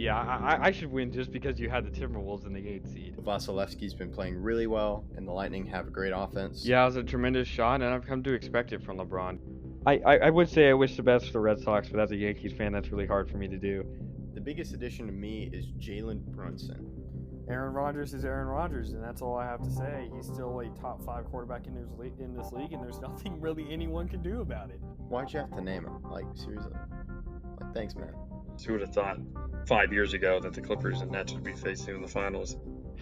yeah, I should win just because you had the Timberwolves in the 8th seed. Vasilevsky's been playing really well, and the Lightning have a great offense. Yeah, it was a tremendous shot, and I've come to expect it from LeBron. I would say I wish the best for the Red Sox, but as a Yankees fan, that's really hard for me to do. The biggest addition to me is Jalen Brunson. Aaron Rodgers is Aaron Rodgers, and that's all I have to say. He's still a top 5 quarterback in this league, and there's nothing really anyone can do about it. Why'd you have to name him? Like, seriously? Like, thanks, man. Who would have thought 5 years ago that the Clippers and Nets would be facing in the finals?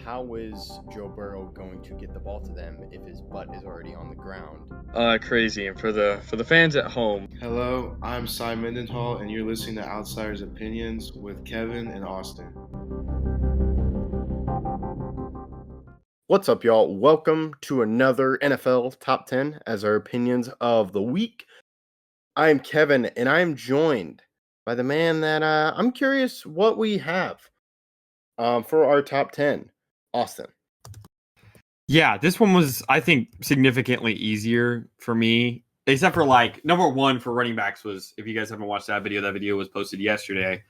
How is Joe Burrow going to get the ball to them if his butt is already on the ground? Crazy. And for the fans at home, Hello, I'm Cy Mendenhall, and you're listening to Outsiders Opinions with Kevin and Austin. What's up, y'all? Welcome to another NFL Top 10 as our opinions of the week. I'm Kevin, and I'm joined by the man that I'm curious what we have for our top 10, Austin. Yeah, this one was, I think, significantly easier for me, except for like number one for running backs was, if you guys haven't watched that video was posted yesterday.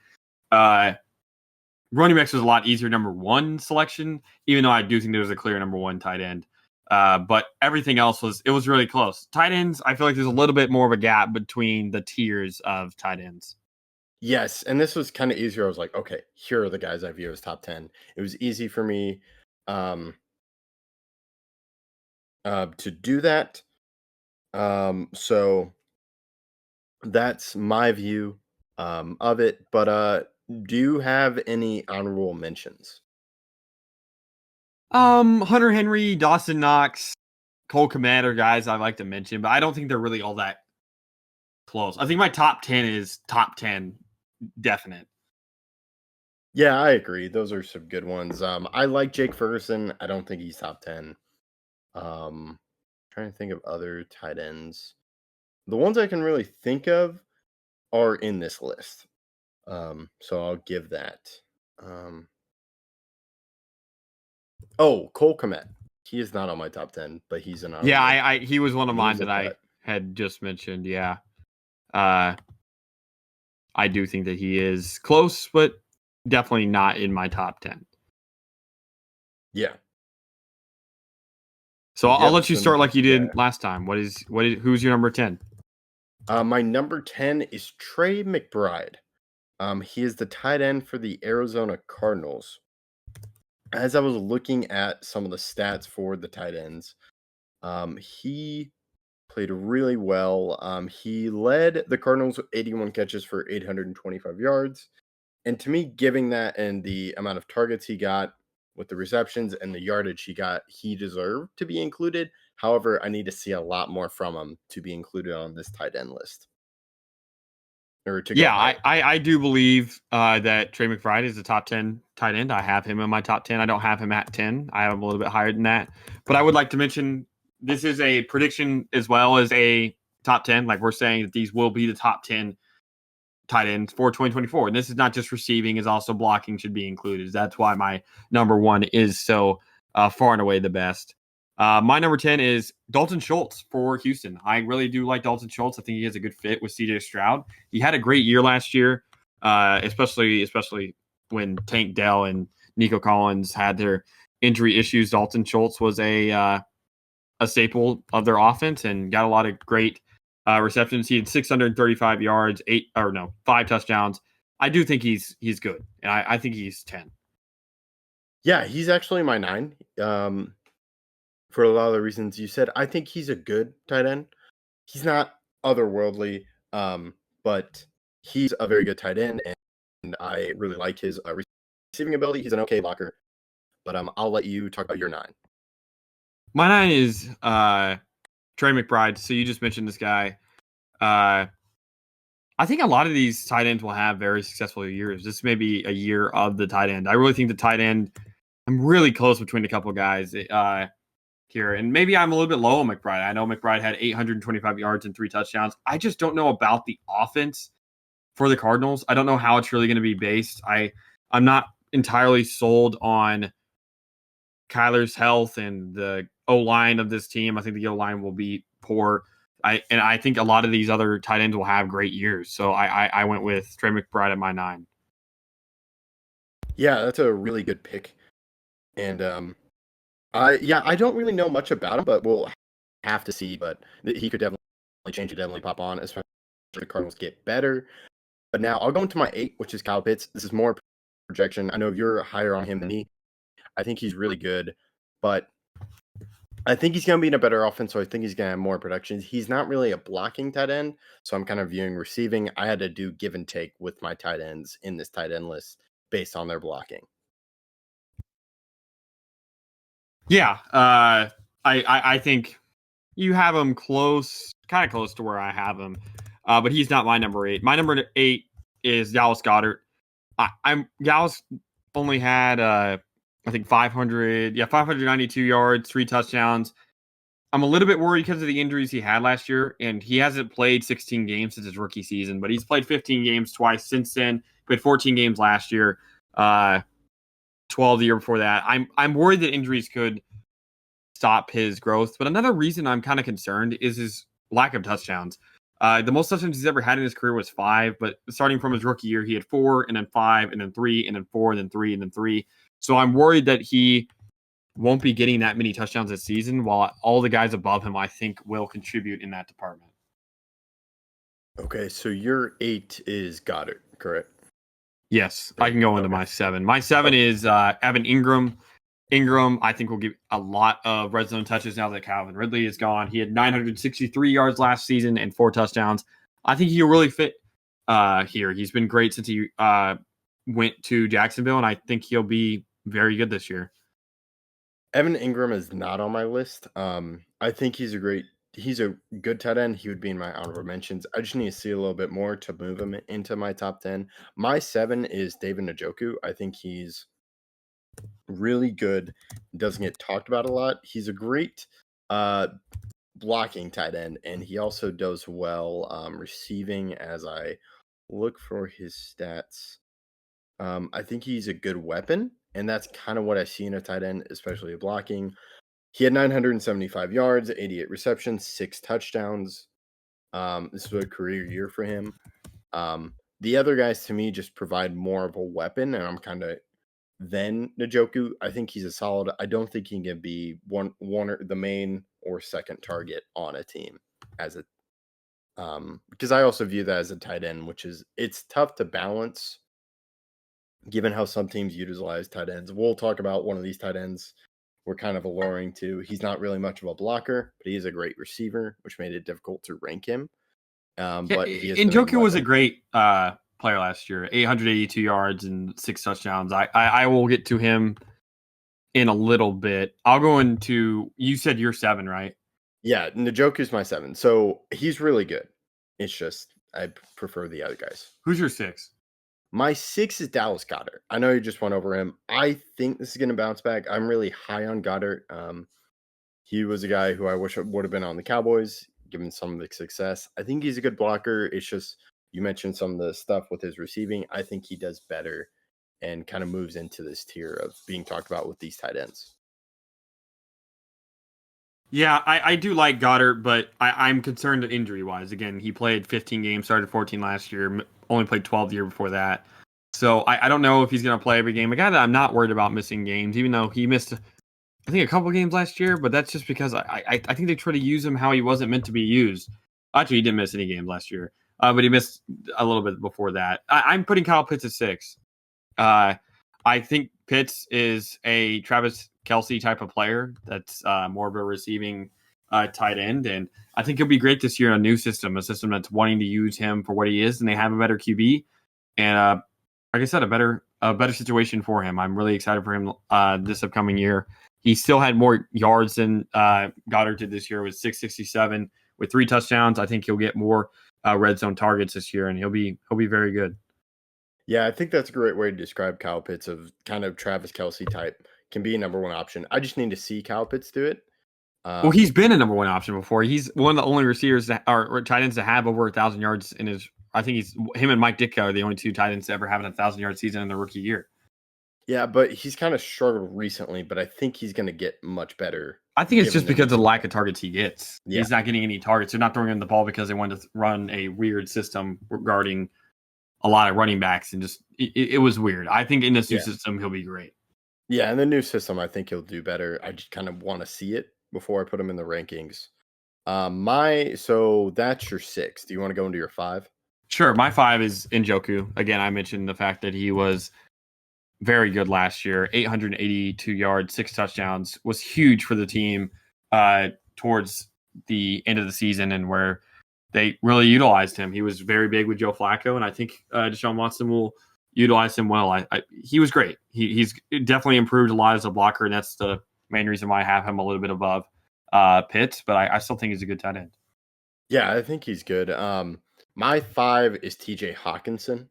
Running backs was a lot easier number one selection, even though I do think there was a clear number one tight end. But everything else was really close. Tight ends, I feel like there's a little bit more of a gap between the tiers of tight ends. Yes, and this was kind of easier. I was like, okay, here are the guys I view as top 10. It was easy for me to do that. So that's my view of it. But do you have any honorable mentions? Hunter Henry, Dawson Knox, Cole Kmet are guys I like to mention, but I don't think they're really all that close. I think my top 10 is top 10 definite. Yeah, I agree. Those are some good ones. I like Jake Ferguson. I don't think he's top 10. Trying to think of other tight ends. The ones I can really think of are in this list. So I'll give that. Cole Kmet. He is not on my top 10, but he's an honorable. Yeah, he was one of mine that I had just mentioned. Yeah. I do think that he is close, but definitely not in my top 10. Yeah. So I'll let you start like you did last time. Who's your number 10? My number 10 is Trey McBride. He is the tight end for the Arizona Cardinals. As I was looking at some of the stats for the tight ends, he played really well. He led the Cardinals with 81 catches for 825 yards. And to me, giving that and the amount of targets he got with the receptions and the yardage he got, he deserved to be included. However, I need to see a lot more from him to be included on this tight end list. I do believe that Trey McBride is the top 10 tight end. I have him in my top 10. I don't have him at 10. I have him a little bit higher than that. But I would like to mention this is a prediction as well as a top 10. Like we're saying that these will be the top 10 tight ends for 2024. And this is not just receiving, is also blocking should be included. That's why my number one is so far and away the best. My number 10 is Dalton Schultz for Houston. I really do like Dalton Schultz. I think he has a good fit with CJ Stroud. He had a great year last year, especially when Tank Dell and Nico Collins had their injury issues. Dalton Schultz was a staple of their offense and got a lot of great receptions. He had 635 yards, 5 touchdowns. I do think he's good, and I think he's 10. Yeah, he's actually my 9. For a lot of the reasons you said, I think he's a good tight end. He's not otherworldly, but he's a very good tight end, and I really like his receiving ability. He's an okay blocker, but I'll let you talk about your 9. My 9 is Trey McBride. So you just mentioned this guy. I think a lot of these tight ends will have very successful years. This may be a year of the tight end. I really think the tight end, I'm really close between a couple of guys here. And maybe I'm a little bit low on McBride. I know McBride had 825 yards and 3 touchdowns. I just don't know about the offense for the Cardinals. I don't know how it's really going to be based. I'm not entirely sold on Kyler's health and the O-line of this team. I think the O-line will be poor. I think a lot of these other tight ends will have great years. So I went with Trey McBride at my 9. Yeah, that's a really good pick. And I don't really know much about him, but we'll have to see. But he could definitely change it, definitely pop on, especially if the Cardinals get better. But now I'll go into my 8, which is Kyle Pitts. This is more projection. I know you're higher on him than me. I think he's really good, but I think he's going to be in a better offense, so I think he's going to have more production. He's not really a blocking tight end, so I'm kind of viewing receiving. I had to do give and take with my tight ends in this tight end list based on their blocking. Yeah, I think you have him kind of close to where I have him, but he's not my number 8. My number 8 is Dallas Goedert. Dallas only had I think 592 yards, 3 touchdowns. I'm a little bit worried because of the injuries he had last year, and he hasn't played 16 games since his rookie season, but he's played 15 games twice since then. Played 14 games last year, 12 the year before that. I'm worried that injuries could stop his growth, but another reason I'm kind of concerned is his lack of touchdowns. The most touchdowns he's ever had in his career was 5, but starting from his rookie year, he had 4, and then 5, and then 3, and then 4, and then 3, and then 3. So I'm worried that he won't be getting that many touchdowns this season, while all the guys above him, I think, will contribute in that department. Okay, so your 8 is Goddard, correct? Yes, I can go into my 7. My 7 is Evan Ingram. Ingram, I think, will give a lot of red zone touches now that Calvin Ridley is gone. He had 963 yards last season and 4 touchdowns. I think he'll really fit here. He's been great since he went to Jacksonville, and I think he'll be very good this year. Evan Ingram is not on my list. I think he's a good tight end. He would be in my honorable mentions. I just need to see a little bit more to move him into my top 10. My 7 is David Njoku. I think he's really good. Doesn't get talked about a lot. He's a great blocking tight end, and he also does well receiving. As I look for his stats, I think he's a good weapon, and that's kind of what I see in a tight end, especially blocking. He had 975 yards, 88 receptions, 6 touchdowns. This was a career year for him. The other guys, to me, just provide more of a weapon, and I'm kind of then Njoku. I think he's a solid. I don't think he can be one or the main or second target on a team as a because I also view that as a tight end, which is it's tough to balance given how some teams utilize tight ends. We'll talk about one of these tight ends we're kind of alluring to. He's not really much of a blocker, but he is a great receiver, which made it difficult to rank him. But Njoku was a great player last year, 882 yards and 6 touchdowns. I will get to him in a little bit. I'll go into, you said you're 7, right? Yeah, Njoku's my 7. So he's really good. It's just I prefer the other guys. Who's your 6? My 6 is Dallas Goedert. I know you just went over him. I think this is going to bounce back. I'm really high on Goedert. He was a guy who I wish would have been on the Cowboys, given some of the success. I think he's a good blocker. It's just, you mentioned some of the stuff with his receiving. I think he does better and kind of moves into this tier of being talked about with these tight ends. Yeah, I do like Goddard, but I'm concerned injury-wise. Again, he played 15 games, started 14 last year, only played 12 the year before that. So I don't know if he's going to play every game. A guy that I'm not worried about missing games, even though he missed, I think, a couple games last year, but that's just because I think they try to use him how he wasn't meant to be used. Actually, he didn't miss any games last year, but he missed a little bit before that. I'm putting Kyle Pitts at 6. I think Pitts is a Travis Kelce type of player that's more of a receiving tight end, and I think he'll be great this year in a new system, a system that's wanting to use him for what he is, and they have a better QB, and like I said, a better situation for him. I'm really excited for him this upcoming year. He still had more yards than Goddard did this year with 667 with 3 touchdowns. I think he'll get more red zone targets this year, and he'll be very good. Yeah, I think that's a great way to describe Kyle Pitts, of kind of Travis Kelce type. Can be a number 1 option. I just need to see Kyle Pitts do it. Well, he's been a number 1 option before. He's one of the only receivers or tight ends to have over 1,000 yards in his. I think him and Mike Ditka are the only 2 tight ends to ever have a 1,000-yard season in their rookie year. Yeah, but he's kind of struggled recently, but I think he's going to get much better. I think it's just because of the lack of targets he gets. Yeah. He's not getting any targets. They're not throwing him the ball because they wanted to run a weird system regarding a lot of running backs, and just it was weird. I think in this new Yeah. system, he'll be great. Yeah, in the new system, I think he'll do better. I just kind of want to see it before I put him in the rankings. So that's your 6. Do you want to go into your 5? Sure, my 5 is Njoku. Again, I mentioned the fact that he was very good last year. 882 yards, 6 touchdowns, was huge for the team towards the end of the season, and where they really utilized him. He was very big with Joe Flacco, and I think Deshaun Watson will utilize him well. He was great. He's definitely improved a lot as a blocker, and that's the main reason why I have him a little bit above Pitts, but I still think he's a good tight end. Yeah, I think he's good. My 5 is TJ Hawkinson.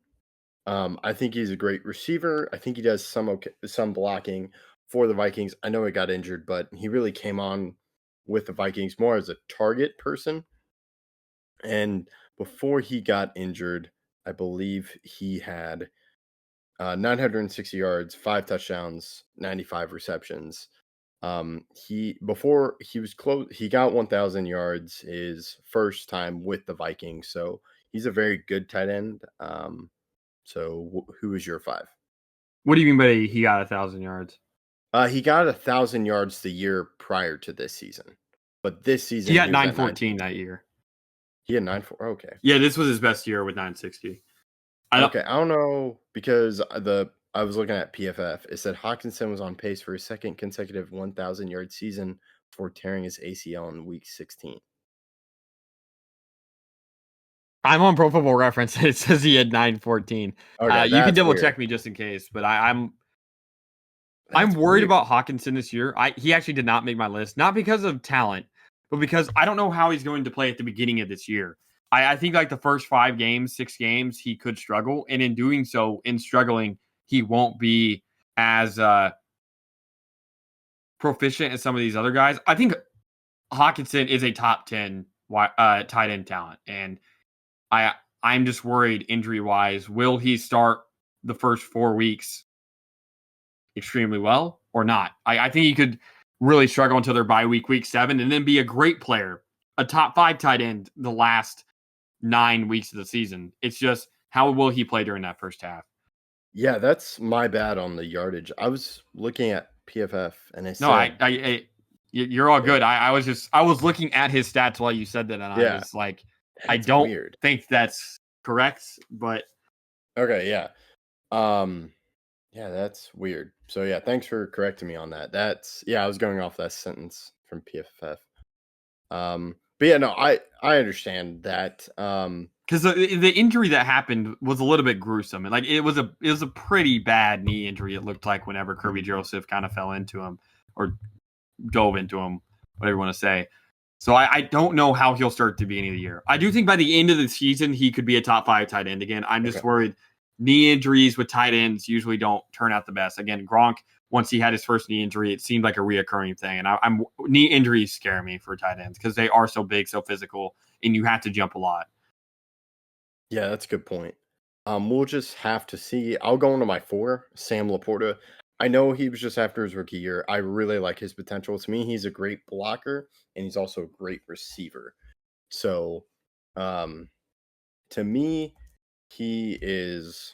I think he's a great receiver. I think he does some blocking for the Vikings. I know he got injured, but he really came on with the Vikings more as a target person. And before he got injured, I believe he had 960 yards, 5 touchdowns, 95 receptions. Before he was close, he got 1,000 yards his first time with the Vikings. So he's a very good tight end. So who is your 5? What do you mean by he got 1,000 yards? He got 1,000 yards the year prior to this season, but this season He got was at 914 that year. He had 9.4. Okay. Yeah, this was his best year with 960. I don't know because I was looking at PFF. It said Hawkinson was on pace for his second consecutive 1,000 yard season before tearing his ACL in week 16. I'm on Pro Football Reference, and it says he had 914. Okay, You can that's double weird. check me just in case, but I'm That's worried weird. about Hawkinson this year. He actually did not make my list, not because of talent, but because I don't know how he's going to play at the beginning of this year. I think like the first 5 games, 6 games, he could struggle, and in doing so, in struggling, he won't be as proficient as some of these other guys. I think Hawkinson is a top 10 tight end talent, and I'm just worried injury wise. Will he start the first 4 weeks extremely well or not? I think he could really struggle until their bye week 7, and then be a great player, a top 5 tight end the last 9 weeks of the season. It's just how will he play during that first half? Yeah, that's my bad on the yardage. I was looking at PFF and it said No, you're all good. I was looking at his stats while you said that, and I Yeah. was like, that's I don't weird. think that's correct, but Okay, yeah. Yeah, that's weird. So yeah, thanks for correcting me on that. I was going off that sentence from PFF. But yeah, no, I understand that. because the injury that happened was a little bit gruesome, and like it was a pretty bad knee injury. It looked like whenever Kirby Joseph kind of fell into him or dove into him, whatever you want to say. So I don't know how he'll start at the beginning of the year. I do think by the end of the season he could be a top 5 tight end again. I'm just worried. Knee injuries with tight ends usually don't turn out the best. Again, Gronk, once he had his first knee injury, it seemed like a reoccurring thing. And knee injuries scare me for tight ends because they are so big, so physical, and you have to jump a lot. Yeah, that's a good point. We'll just have to see. I'll go into my 4, Sam Laporta. I know he was just after his rookie year. I really like his potential. To me, he's a great blocker and he's also a great receiver. So, to me, he is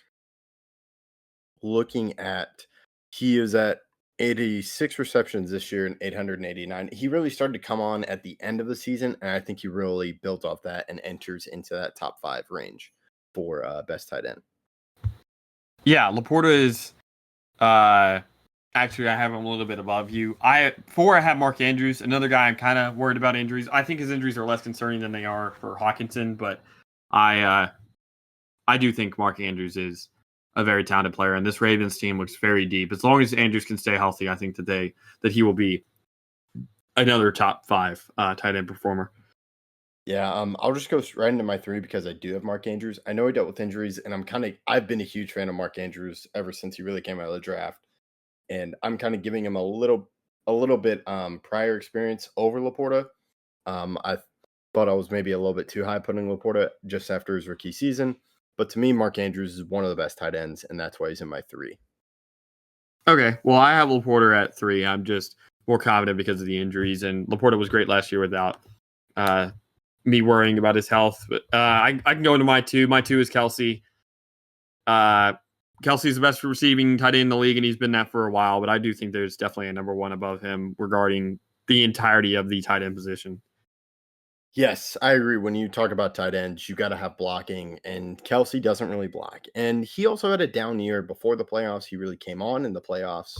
he is at 86 receptions this year and 889. He really started to come on at the end of the season, and I think he really built off that and enters into that top 5 range for best tight end. Yeah, Laporta is actually I have him a little bit above you. 4 I have Mark Andrews, another guy I'm kind of worried about injuries. I think his injuries are less concerning than they are for Hawkinson, but I do think Mark Andrews is a very talented player, and this Ravens team looks very deep. As long as Andrews can stay healthy, I think that he will be another top 5 tight end performer. Yeah, I'll just go right into my 3 because I do have Mark Andrews. I know he dealt with injuries, and I've been a huge fan of Mark Andrews ever since he really came out of the draft, and I'm kind of giving him a little bit prior experience over Laporta. I thought I was maybe a little bit too high putting Laporta just after his rookie season, but to me, Mark Andrews is one of the best tight ends, and that's why he's in my 3. Okay, well, I have Laporta at 3. I'm just more confident because of the injuries, and Laporta was great last year without me worrying about his health. But I can go into my 2. My 2 is Kelsey. Kelsey's the best receiving tight end in the league, and he's been that for a while. But I do think there's definitely a number one above him regarding the entirety of the tight end position. Yes, I agree. When you talk about tight ends, you got to have blocking, and Kelsey doesn't really block. And he also had a down year before the playoffs. He really came on in the playoffs,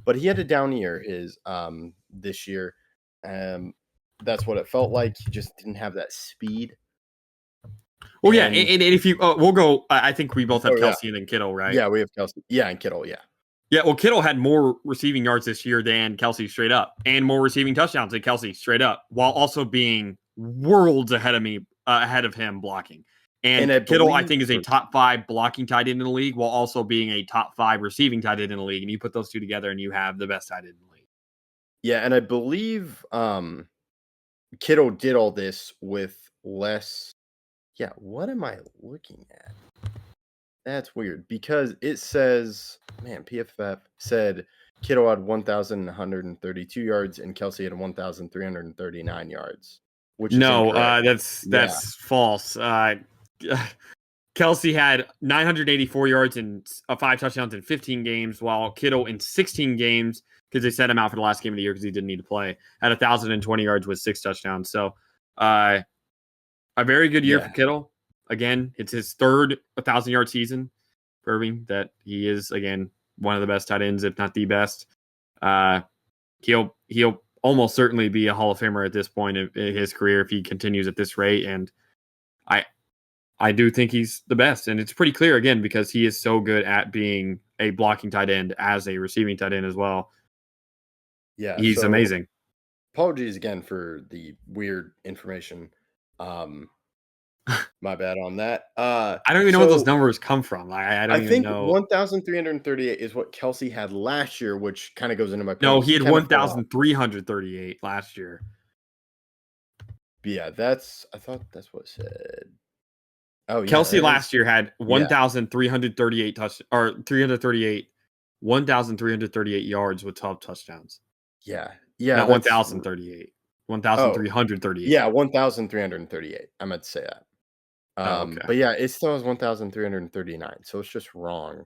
but he had a down year this year. That's what it felt like. He just didn't have that speed. Well, yeah, and if you we'll go. I think we both have Oh, yeah. Kelsey and then Kittle, right? Yeah, we have Kelsey. Yeah, and Kittle. Yeah. Yeah, well, Kittle had more receiving yards this year than Kelsey straight up, and more receiving touchdowns than Kelsey straight up, while also being worlds ahead of him blocking. And Kittle, I think, is a top 5 blocking tight end in the league, while also being a top 5 receiving tight end in the league. And you put those two together, and you have the best tight end in the league. Yeah, and I believe Kittle did all this with less. Yeah, what am I looking at? That's weird because it says, man, PFF said Kittle had 1,132 yards and Kelsey had 1,339 yards. Which is that's false. Kelsey had 984 yards and 5 touchdowns in 15 games, while Kittle in 16 games, because they set him out for the last game of the year because he didn't need to play, had 1,020 yards with 6 touchdowns. So a very good year for Kittle. Again, it's his third 1,000-yard season, proving that he is, again, one of the best tight ends, if not the best. He'll almost certainly be a Hall of Famer at this point in his career if he continues at this rate. And I do think he's the best. And it's pretty clear, again, because he is so good at being a blocking tight end as a receiving tight end as well. Yeah, he's amazing. Apologies again for the weird information. My bad on that. I don't even know where those numbers come from. I think 1,338 is what Kelsey had last year, which kind of goes into my. No, he had 1,338 last year. Yeah, I thought that's what it said. Oh, yeah, Kelsey last year had 1,338 1,338 yards with 12 touchdowns. Yeah, not 1,038. 1,338. Yeah, 1,338. I meant to say that. Okay. But yeah, it still has 1,339, so it's just wrong.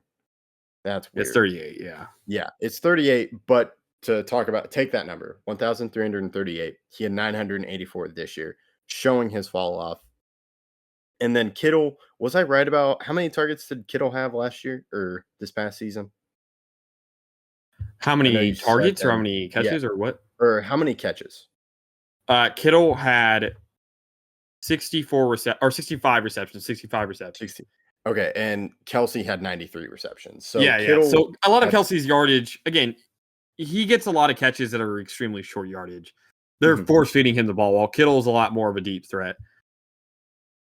That's weird. It's 38, yeah. Yeah, it's 38, but to take that number, 1,338. He had 984 this year, showing his fall off. And then Kittle, was I right about how many targets did Kittle have last year or this past season? How many targets or how many catches or what? Or how many catches? Kittle had 65 receptions. 60. Okay, and Kelsey had 93 receptions. So So a lot of Kelsey's yardage, again, he gets a lot of catches that are extremely short yardage. They're force feeding him the ball, while Kittle's a lot more of a deep threat.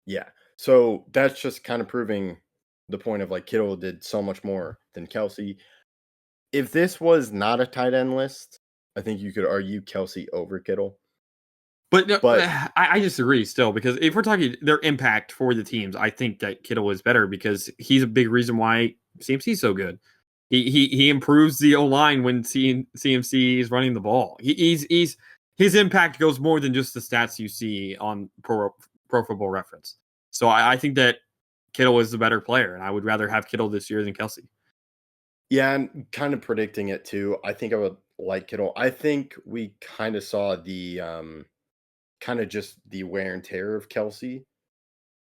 Yeah. So that's just kind of proving the point of like Kittle did so much more than Kelsey. If this was not a tight end list, I think you could argue Kelsey over Kittle. But I disagree still, because if we're talking their impact for the teams, I think that Kittle is better because he's a big reason why CMC is so good. He improves the O-line when CMC is running the ball. His impact goes more than just the stats you see on Pro Football Reference. So I think that Kittle is the better player, and I would rather have Kittle this year than Kelsey. Yeah, I'm kind of predicting it too. I think I would like Kittle. I think we kind of saw the kind of just the wear and tear of Kelsey.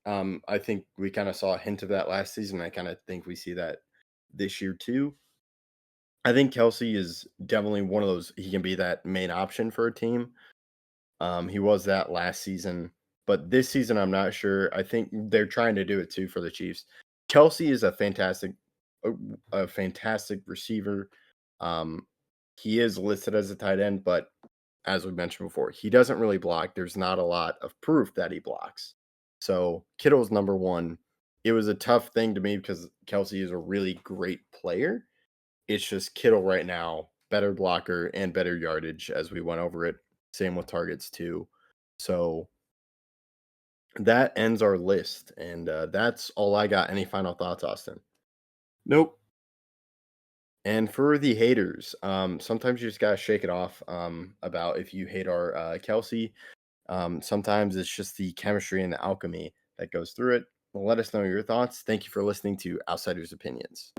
I think we kind of saw a hint of that last season. I kind of think we see that this year too. I think Kelsey is definitely one of those. He can be that main option for a team. He was that last season, but this season I'm not sure. I think they're trying to do it too for the Chiefs. Kelsey is a fantastic receiver. He is listed as a tight end, but as we mentioned before, he doesn't really block. There's not a lot of proof that he blocks. So Kittle's number one. It was a tough thing to me because Kelsey is a really great player. It's just Kittle right now, better blocker and better yardage as we went over it. Same with targets too. So that ends our list. And that's all I got. Any final thoughts, Austin? Nope. And for the haters, sometimes you just got to shake it off about if you hate our Kelsey. Sometimes it's just the chemistry and the alchemy that goes through it. Let us know your thoughts. Thank you for listening to Outsiders Opinions.